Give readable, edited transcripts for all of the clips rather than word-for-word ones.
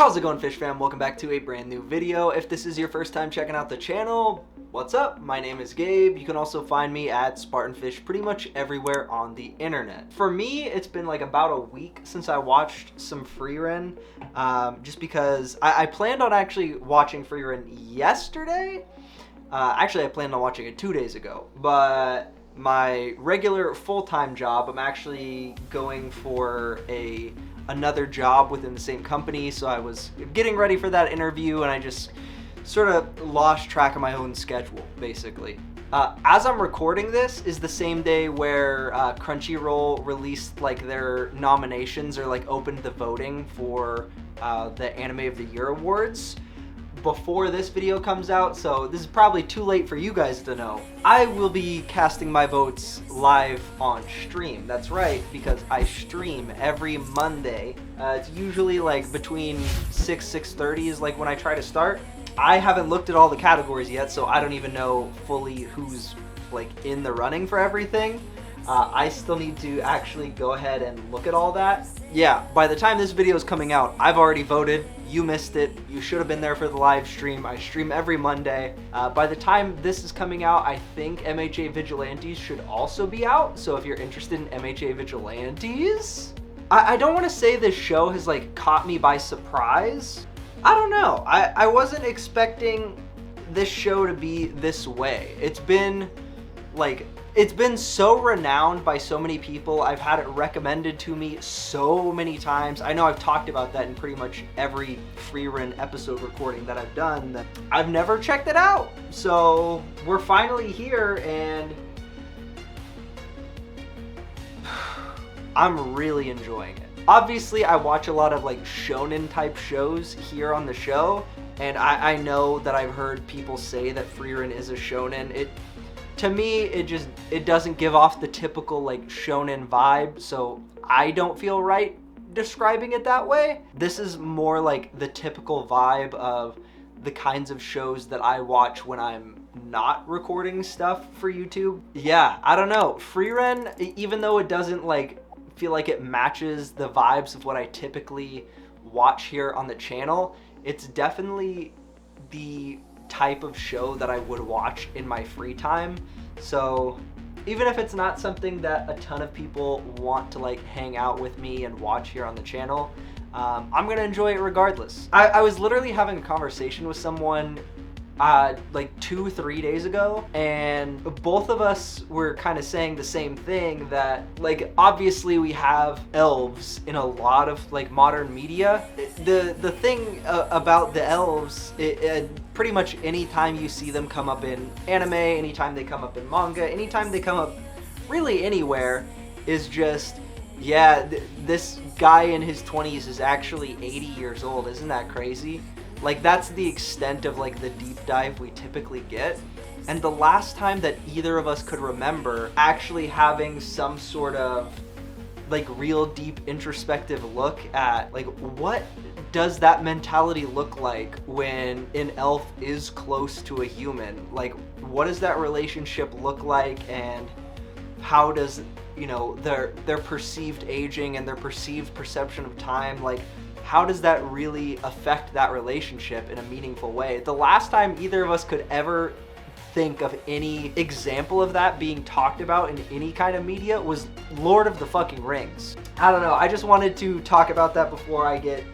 How's it going, Fish fam? Welcome back to a brand new video. If this is your first time checking out the channel, what's up? My name is Gabe. You can also find me at SpartnFish pretty much everywhere on the internet. For me, it's been like about a week since I watched some Frieren, just because I planned on actually watching Frieren yesterday. Actually, I planned on watching it 2 days ago, but my regular full-time job, I'm actually going for another job within the same company, so I was getting ready for that interview and I just sort of lost track of my own schedule, basically. As I'm recording this is the same day where Crunchyroll released like their nominations or like opened the voting for the Anime of the Year awards before this video comes out, so this is probably too late for you guys to know. I will be casting my votes live on stream. That's right, because I stream every Monday. It's usually like between 6:30 is like when I try to start. I haven't looked at all the categories yet, so I don't even know fully who's like in the running for everything. I still need to actually go ahead and look at all that. Yeah, by the time this video is coming out, I've already voted. You missed it. You should have been there for the live stream. I stream every Monday. By the time this is coming out, I think MHA Vigilantes should also be out. So if you're interested in MHA Vigilantes, I don't want to say this show has like caught me by surprise. I don't know. I wasn't expecting this show to be this way. It's been so renowned by so many people. I've had it recommended to me so many times. I know I've talked about that in pretty much every Frieren episode recording that I've done, that I've never checked it out. So we're finally here and I'm really enjoying it. Obviously, I watch a lot of like shonen type shows here on the show, and I know that I've heard people say that Frieren is a shonen. To me, it doesn't give off the typical like shonen vibe, so I don't feel right describing it that way. This is more like the typical vibe of the kinds of shows that I watch when I'm not recording stuff for YouTube. Yeah, I don't know. Frieren, even though it doesn't like feel like it matches the vibes of what I typically watch here on the channel, it's definitely the type of show that I would watch in my free time. So even if it's not something that a ton of people want to like hang out with me and watch here on the channel, I'm gonna enjoy it regardless. I was literally having a conversation with someone like 2-3 days ago, and both of us were kind of saying the same thing, that like obviously we have elves in a lot of like modern media. The thing about the elves, pretty much anytime you see them come up in anime, anytime they come up in manga, anytime they come up really anywhere, is just, yeah, this guy in his 20s is actually 80 years old. Isn't that crazy? Like, that's the extent of like the deep dive we typically get. And the last time that either of us could remember actually having some sort of like real deep introspective look at like what does that mentality look like when an elf is close to a human? Like, what does that relationship look like, and how does, you know, their perceived aging and their perceived perception of time, like how does that really affect that relationship in a meaningful way? The last time either of us could ever think of any example of that being talked about in any kind of media was Lord of the fucking Rings. I don't know, I just wanted to talk about that before I get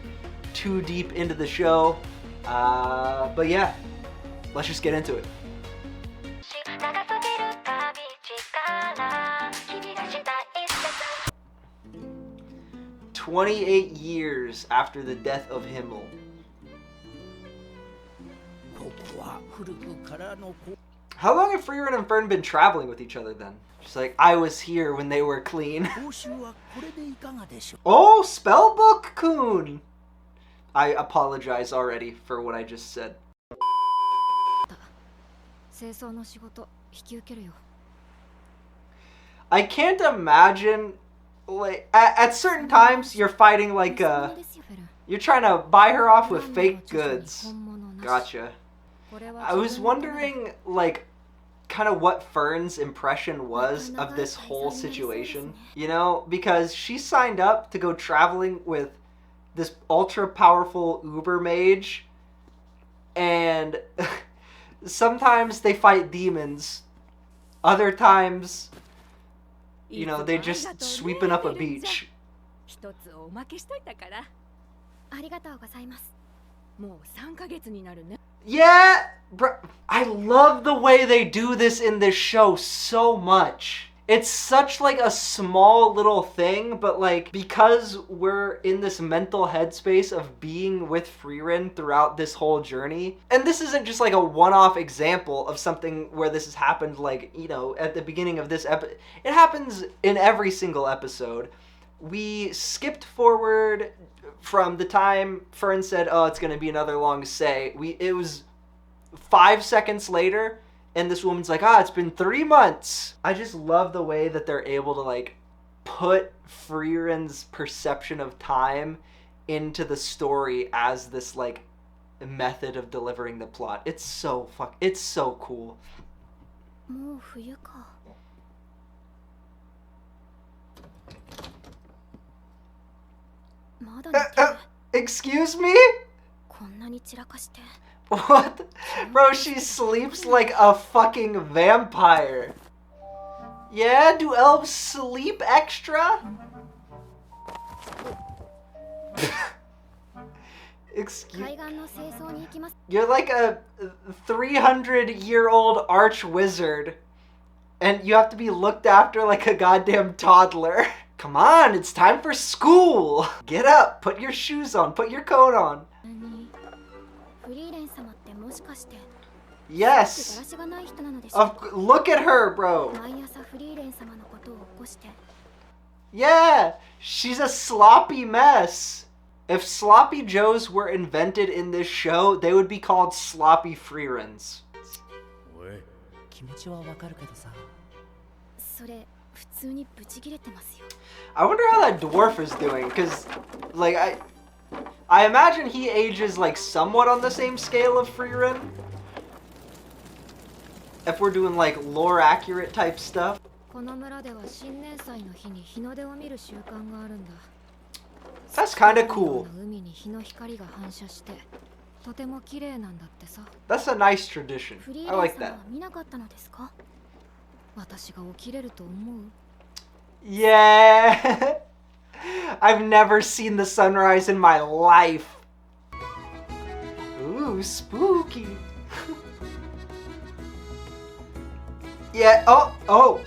too deep into the show. But yeah, let's just get into it. 28 years after the death of Himmel. How long have Frieren and Fern been traveling with each other then? She's like, I was here when they were clean. Oh, Spellbook-kun! I apologize already for what I just said. I can't imagine, like, at certain times you're fighting like you're trying to buy her off with fake goods. Gotcha. I was wondering like kind of what Fern's impression was of this whole situation, you know, because she signed up to go traveling with this ultra powerful uber mage, and sometimes they fight demons, other times, you know, they just sweeping up a beach. Yeah, bro, I love the way they do this in this show so much. It's such like a small little thing, but like because we're in this mental headspace of being with Frieren throughout this whole journey, and this isn't just like a one-off example of something where this has happened, like, you know, at the beginning of this episode. It happens in every single episode. We skipped forward from the time Fern said, "Oh, it's gonna be another long say." It was 5 seconds later, and this woman's like, "Ah, it's been 3 months." I just love the way that they're able to like put Frieren's perception of time into the story as this like method of delivering the plot. It's so cool. Excuse me? What? Bro, she sleeps like a fucking vampire. Yeah, do elves sleep extra? Excuse me. You're like a 300-year-old arch wizard, and you have to be looked after like a goddamn toddler. Come on, it's time for school. Get up, put your shoes on, put your coat on. Yes. Look at her, bro. Yeah, she's a sloppy mess. If sloppy joes were invented in this show, they would be called sloppy Frierens. I wonder how that dwarf is doing, because like I imagine he ages like somewhat on the same scale of Frieren. If we're doing like lore accurate type stuff. That's kind of cool. That's a nice tradition. I like that. Yeah. I've never seen the sunrise in my life. Ooh, spooky. Yeah, oh.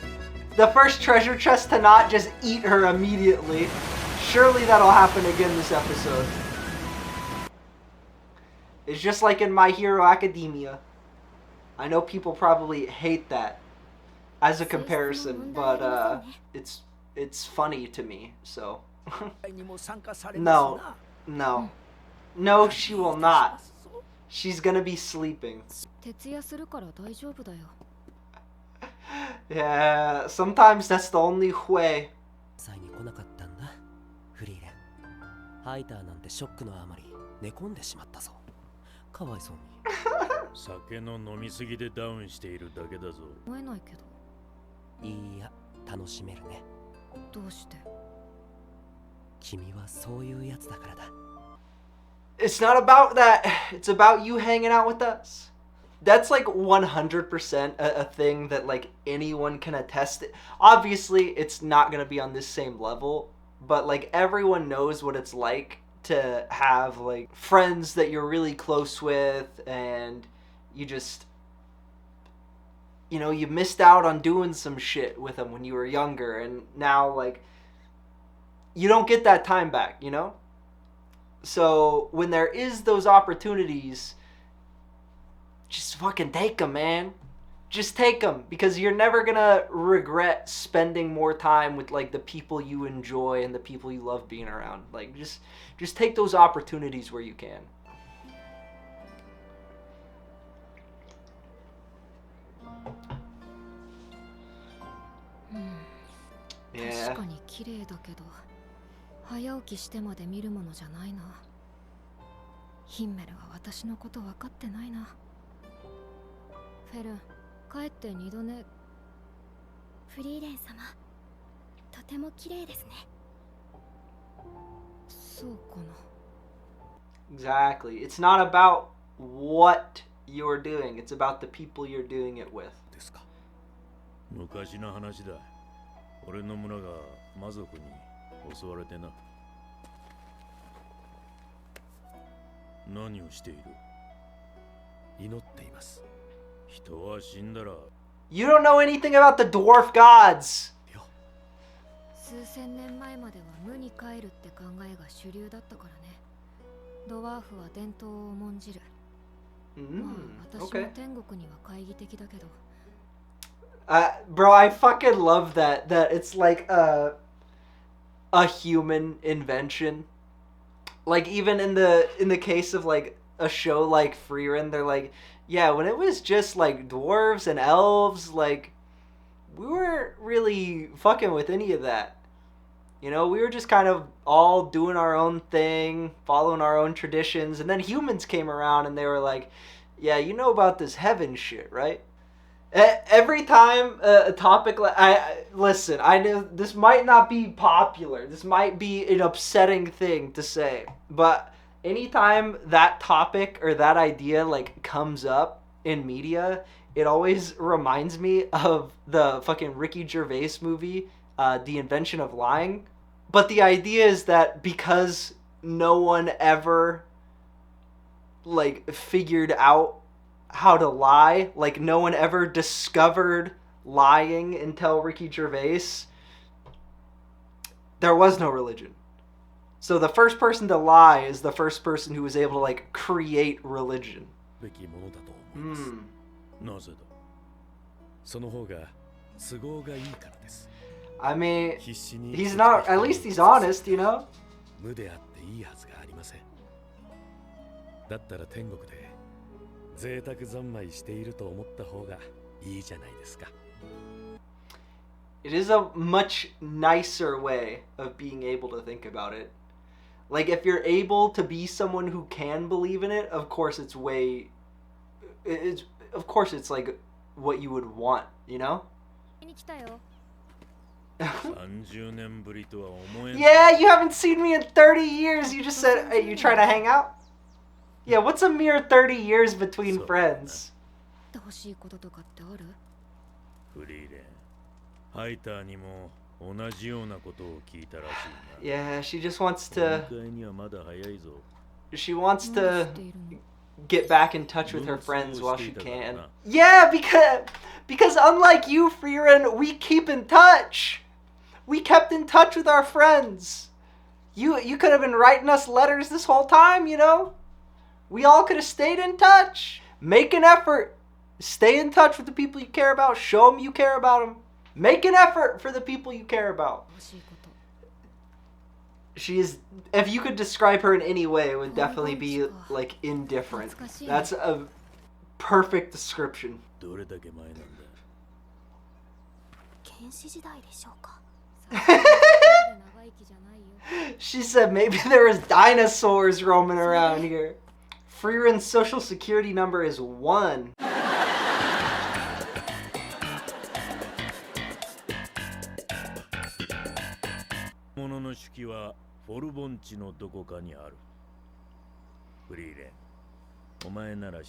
The first treasure chest to not just eat her immediately. Surely that'll happen again this episode. It's just like in My Hero Academia. I know people probably hate that as a comparison, but it's funny to me, so. No, she will not. She's gonna be sleeping. Yeah, sometimes that's the only way. It's not about that. It's about you hanging out with us. That's like 100% a thing that like anyone can attest. Obviously, it's not going to be on this same level, but like everyone knows what it's like to have like friends that you're really close with, and you just, you know, you missed out on doing some shit with them when you were younger, and now like you don't get that time back, you know? So when there is those opportunities, just fucking take them, man. Just take them, because you're never gonna regret spending more time with like the people you enjoy and the people you love being around. Like just take those opportunities where you can. Yeah. 早起きしてまで見るものじゃないな。ヒンメルは私のこと分かってないな。フェルン、帰って2度寝。フリーレン様、とても綺麗ですね。そうかな。Exactly. It's not about what you're doing. It's about the people you're doing it with. ですか。昔の話だ。俺の村が魔族に襲われてな。何をしている？祈っています。人は死んだら。You don't know anything about the dwarf gods. 数千年前までは無に帰るって考えが主流だったからね。ドワーフは伝統を重んじる。まあ、私も天国には懐疑的だけど。Bro, I fucking love that it's like a human invention. Like even in the case of like a show like Frieren, they're like, yeah, when it was just like dwarves and elves, like we weren't really fucking with any of that. You know, we were just kind of all doing our own thing, following our own traditions, and then humans came around and they were like, yeah, you know about this heaven shit, right? Every time a topic like listen, I know this might not be popular. This might be an upsetting thing to say, but anytime that topic or that idea like comes up in media, it always reminds me of the fucking Ricky Gervais movie, The Invention of Lying. But the idea is that because no one ever like figured out how to lie, like no one ever discovered lying until Ricky Gervais, there was no religion. So the first person to lie is the first person who was able to like create religion. I mean, he's not, at least he's honest, you know? 無であっていいはずがありません。だったら天国で贅沢三昧していると思った方がいいじゃないですか。It is a much nicer way of being able to think about it. Like if you're able to be someone who can believe in it, of course it's like what you would want, you know? Yeah, you haven't seen me in 30 yees. You just said, hey, you trying to hang out? Yeah, what's a mere 30 years between friends? Yeah, she just wants to... She wants to get back in touch with her friends while she can. Yeah, because unlike you, Frieren, we keep in touch. We kept in touch with our friends. You could have been writing us letters this whole time, you know? We all could have stayed in touch. Make an effort. Stay in touch with the people you care about. Show them you care about them. Make an effort for the people you care about. She is, if you could describe her in any way, it would definitely be like indifferent. That's a perfect description. She said maybe there was dinosaurs roaming around here. Frieren's social security number is 1.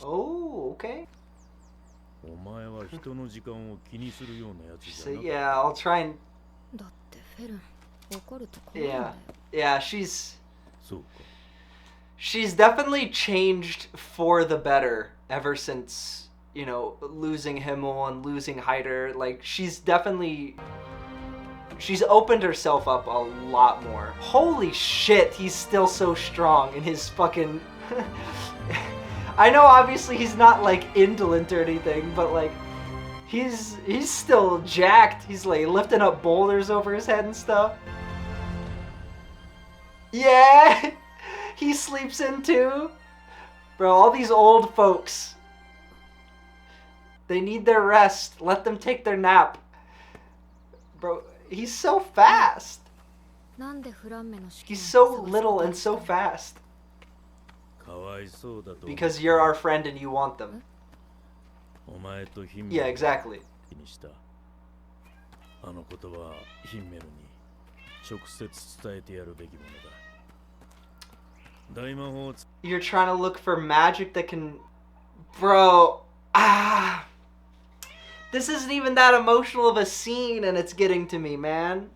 Oh, okay. She said, yeah, I'll try and... Yeah, she's definitely changed for the better ever since, you know, losing Himmel and losing Heider. Like, she's opened herself up a lot more. Holy shit, he's still so strong in his fucking... I know obviously he's not like indolent or anything, but like he's still jacked. He's like lifting up boulders over his head and stuff. Yeah, he sleeps in too. Bro, all these old folks, they need their rest. Let them take their nap. Bro, he's so fast. He's so little and so fast. Because you're our friend and you want them. Yeah, exactly. 大魔法を You're trying to look for magic that can... Bro, this isn't even that emotional of a scene and it's getting to me, man.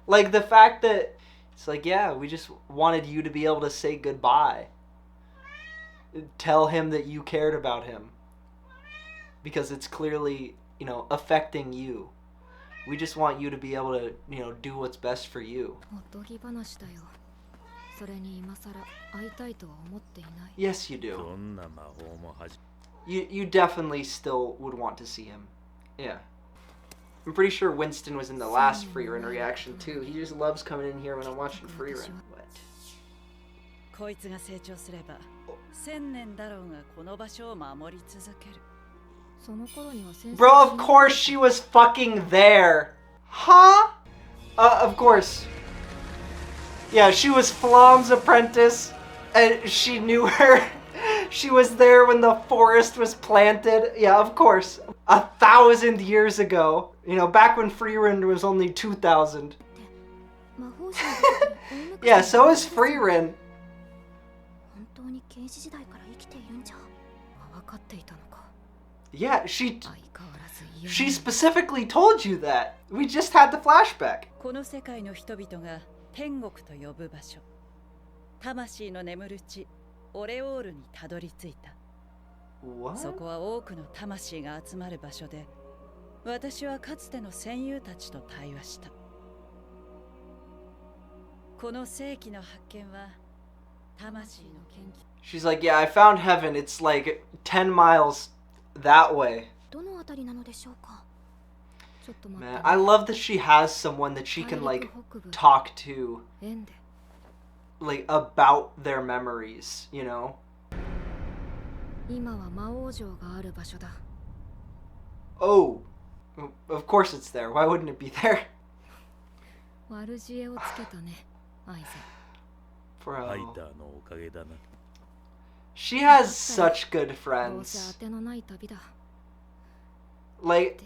Like, the fact that it's like, yeah, we just wanted you to be able to say goodbye. Tell him that you cared about him. Because it's clearly, you know, affecting you. We just want you to be able to, you know, do what's best for you. Yes, you do. どんな魔法もはじ You definitely still would want to see him. Yeah. I'm pretty sure Winston was in the last Frieren reaction too. He just loves coming in here when I'm watching Frieren. What? こいつが成長すれば1000年だろうがこの場所を守り続ける Bro, of course she was fucking there. Huh? Of course. Yeah, she was Flam's apprentice, and she knew her. She was there when the forest was planted. Yeah, of course. 1,000 years ago. You know, back when Frieren was only 2,000. Yeah, so is Frieren. Yeah, she specifically told you that. We just had the flashback. この世界の人々が天国と呼ぶ場所魂の眠る地オレオールにたどり着いた What? そこは多くの魂が集まる場所で私はかつての戦友たちと対話したこの世紀の発見は魂の研究 She's like, yeah, I found heaven. It's like 10 miles that way. Man, I love that she has someone that she can, like, talk to, like, about their memories, you know? Oh, of course it's there. Why wouldn't it be there? Bro. ハイターのおかげだな She has such good friends. Like,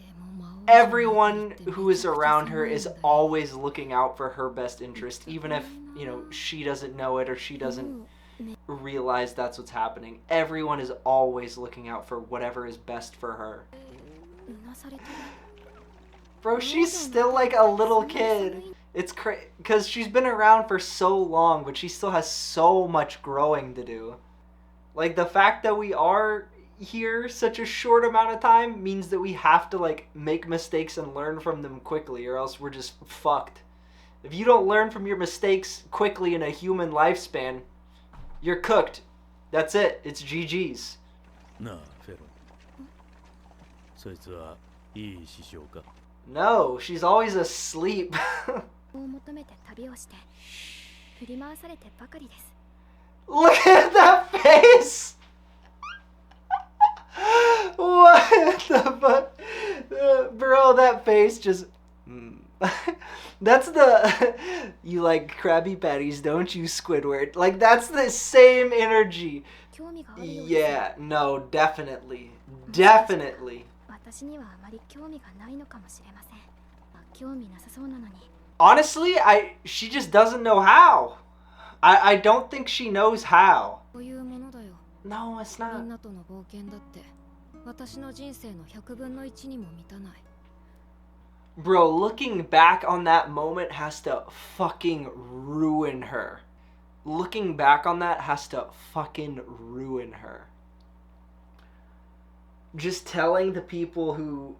everyone who is around her is always looking out for her best interest, even if, you know, she doesn't know it or she doesn't realize that's what's happening. Everyone is always looking out for whatever is best for her. Bro, she's still like a little kid. It's crazy because she's been around for so long, but she still has so much growing to do. Like, the fact that we are here such a short amount of time means that we have to, like, make mistakes and learn from them quickly, or else we're just fucked. If you don't learn from your mistakes quickly in a human lifespan, you're cooked. That's it. It's GG's. なあフェロンそいつはいい師匠か No, she's always asleep. Look at that face! What the fuck? Bro, that face just... That's the... You like Krabby Patties, don't you, Squidward? Like, that's the same energy. Yeah, no, definitely. Definitely. Honestly, she just doesn't know how. I don't think she knows how. No, it's not. Bro, looking back on that moment has to fucking ruin her. Looking back on that has to fucking ruin her. Just telling the people who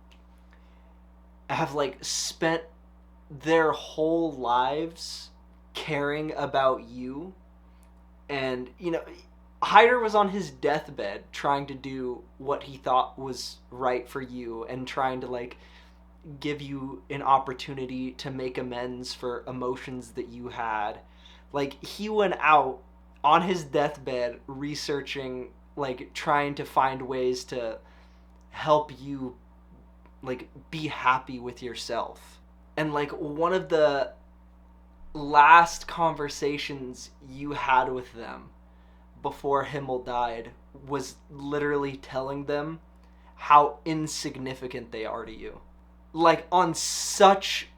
have, like, spent their whole lives caring about you, and, you know, Hyder was on his deathbed trying to do what he thought was right for you and trying to, like, give you an opportunity to make amends for emotions that you had. Like, he went out on his deathbed researching, like, trying to find ways to help you, like, be happy with yourself. And, like, one of the last conversations you had with them before Himmel died was literally telling them how insignificant they are to you. Like, on such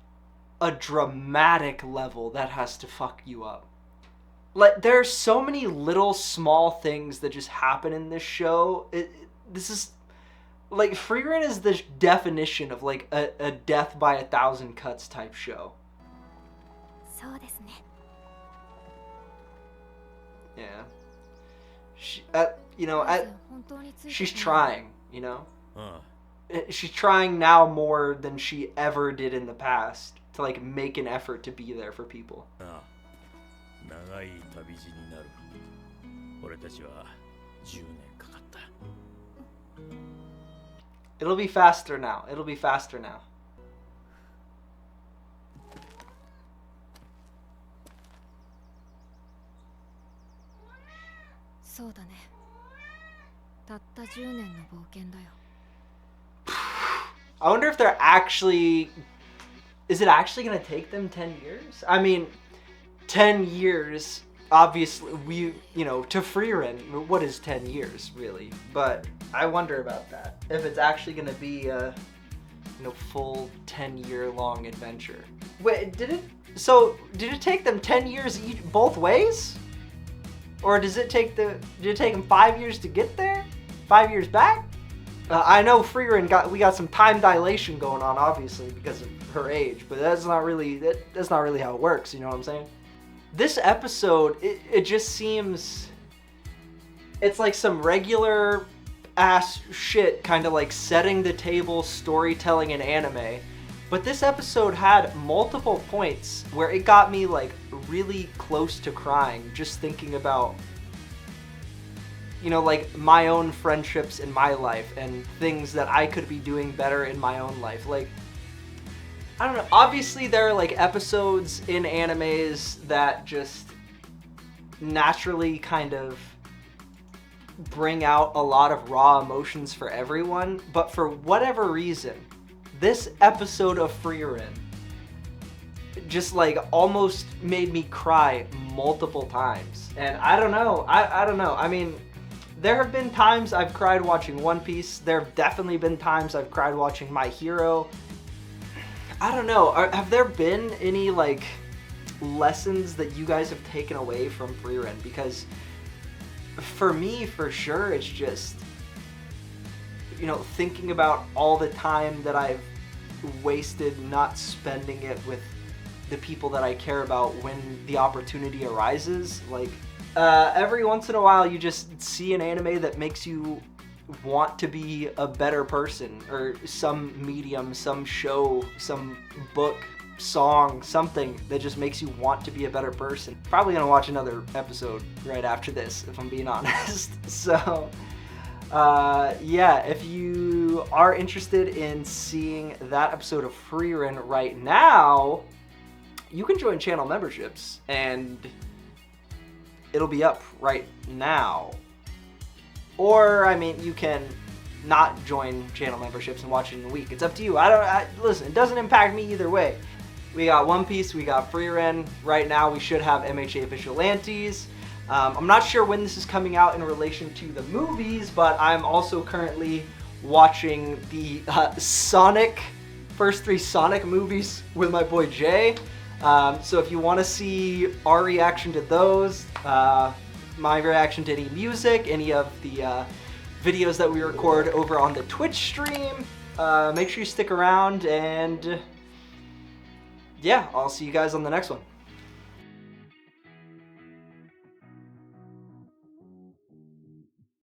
a dramatic level, that has to fuck you up. like there's so many little small things that just happen in this show. This is like Frieren is the definition of like a death by 1,000 cuts type show. そうですね。 Yeah. She's trying, you know? あ She's trying now more than she ever did in the past to like make an effort to be there for people. あ長い旅路になる。俺たちは10年かかった。 It'll be faster now. It'll be faster now. そうだね。たった10年の冒険だよ。 I wonder if they're actually... Is it actually going to take them 10 years? I mean, 10 years, obviously, to Frieren, what is 10 years, really? But I wonder about that. If it's actually going to be a, full 10-year-long adventure. Wait, did it take them 10 years both ways? Or did it take them 5 years to get there? 5 years back? I know Frieren we got some time dilation going on, obviously, because of her age, but that's not really how it works, you know what I'm saying? This episode, it just seems, it's like some regular ass shit, kind of like setting the table storytelling in anime, but this episode had multiple points where it got me like really close to crying just thinking about, like my own friendships in my life and things that I could be doing better in my own life. Like, I don't know, obviously there are like episodes in animes that just naturally kind of bring out a lot of raw emotions for everyone, but for whatever reason, this episode of Frieren just like almost made me cry multiple times. And I don't know, I don't know. I mean, there have been times I've cried watching One Piece. There have definitely been times I've cried watching My Hero. I don't know. Have there been any like lessons that you guys have taken away from Frieren? Because for me, for sure, it's just, thinking about all the time that I've wasted not spending it with the people that I care about when the opportunity arises. Like, every once in a while you just see an anime that makes you want to be a better person, or some medium, some show, some book, song, something that just makes you want to be a better person. Probably gonna watch another episode right after this, if I'm being honest. So yeah, if you are interested in seeing that episode of Frieren right now, you can join channel memberships and it'll be up right now. Or, I mean, you can not join channel memberships and watch it in a week. It's up to you. Listen, it doesn't impact me either way. We got One Piece, we got Frieren. Right now, we should have MHA official Lanties. I'm not sure when this is coming out in relation to the movies, but I'm also currently watching the first 3 Sonic movies with my boy Jay. So if you want to see our reaction to those, my reaction to any music, any of the videos that we record over on the Twitch stream, make sure you stick around, and yeah, I'll see you guys on the next one.